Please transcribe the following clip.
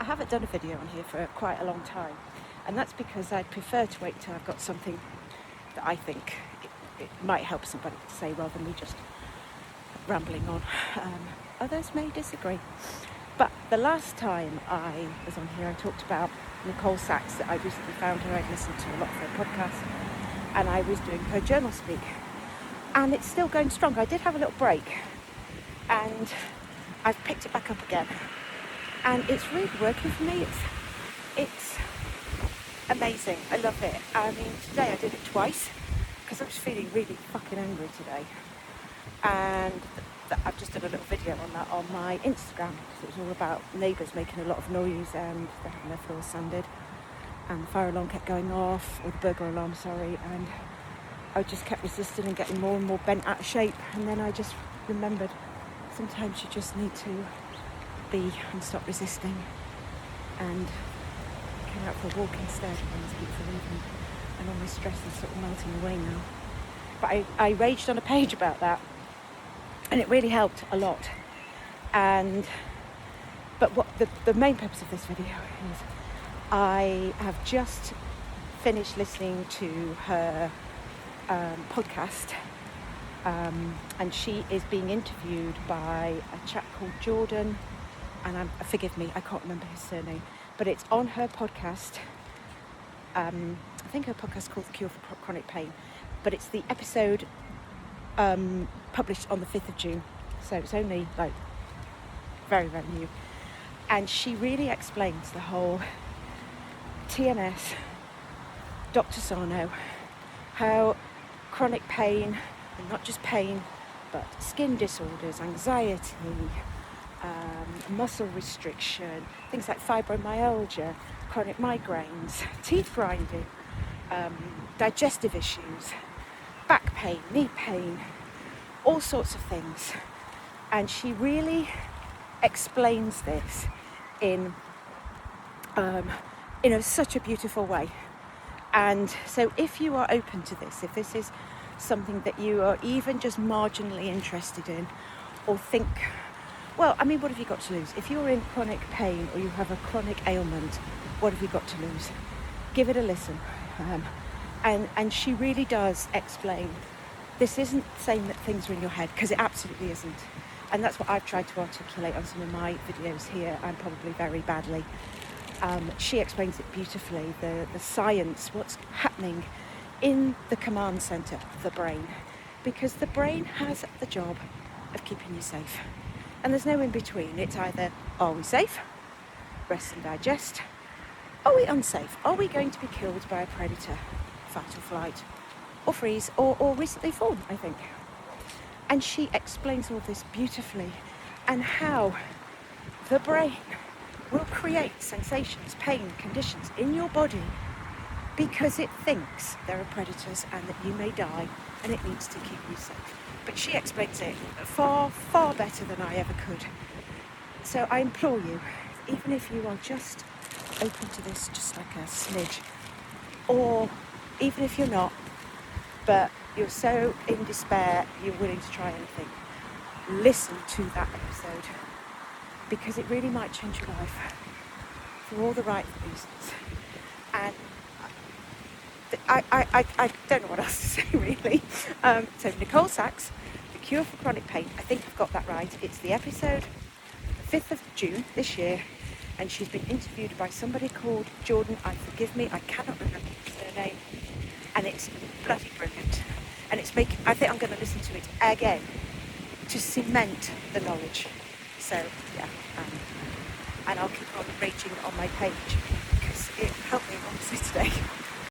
haven't done a video on here for quite a long time, and that's because I'd prefer to wait till I've got something that I think it might help somebody to say rather than me just rambling on. Others may disagree. But the last time I was on here, I talked about Nicole Sachs, that I recently found her. I'd listened to a lot of her podcasts, and I was doing her JournalSpeak. And it's still going strong. I did have a little break, and I've picked it back up again. And it's really working for me. It's amazing. I love it. I mean, today I did it twice because I was feeling really fucking angry today. And I've just done a little video on that on my Instagram because it was all about neighbours making a lot of noise and they're having their floors sanded. And the fire alarm kept going off, or the burglar alarm, sorry. And I just kept resisting and getting more and more bent out of shape. And then I just remembered sometimes you just need to be and stop resisting, and came out for a walk instead. And it's beautiful evening, and all my stress is sort of melting away now. But I raged on a page about that, and it really helped a lot. But what the main purpose of this video is, I have just finished listening to her podcast, and she is being interviewed by a chap called Jordan, and forgive me, I can't remember his surname, but it's on her podcast. I think her podcast is called The Cure for Chronic Pain, but it's the episode published on the 5th of June, so it's only like very, very new. And she really explains the whole TMS, Dr. Sarno, how chronic pain, and not just pain, but skin disorders, anxiety, muscle restriction, things like fibromyalgia, chronic migraines, teeth grinding, digestive issues, back pain, knee pain, all sorts of things. And she really explains this in such a beautiful way. And so if you are open to this, if this is something that you are even just marginally interested in, or think, well, I mean, what have you got to lose? If you're in chronic pain or you have a chronic ailment, what have you got to lose? Give it a listen. And she really does explain, this isn't saying that things are in your head, because it absolutely isn't. And that's what I've tried to articulate on some of my videos here, and probably very badly. She explains it beautifully, the science, what's happening in the command centre of the brain, because the brain has the job of keeping you safe. And there's no in between. It's either, are we safe? Rest and digest. Are we unsafe? Are we going to be killed by a predator? Fight or flight, or freeze, or recently fallen, I think. And she explains all this beautifully, and how the brain will create sensations, pain, conditions in your body because it thinks there are predators and that you may die, and it needs to keep you safe. But she explains it far, far better than I ever could. So I implore you, even if you are just open to this, just like a smidge, or even if you're not, but you're so in despair you're willing to try anything, listen to that episode, because it really might change your life for all the right reasons. And I don't know what else to say, really. So Nicole Sachs, The Cure for Chronic Pain, I think I've got that right. It's the episode, the 5th of June this year, and she's been interviewed by somebody called Jordan. Forgive me, I cannot remember his surname, and it's bloody brilliant. And it's making, I think I'm going to listen to it again to cement the knowledge. So yeah, and I'll keep on raging on my page because it helped me enormously today.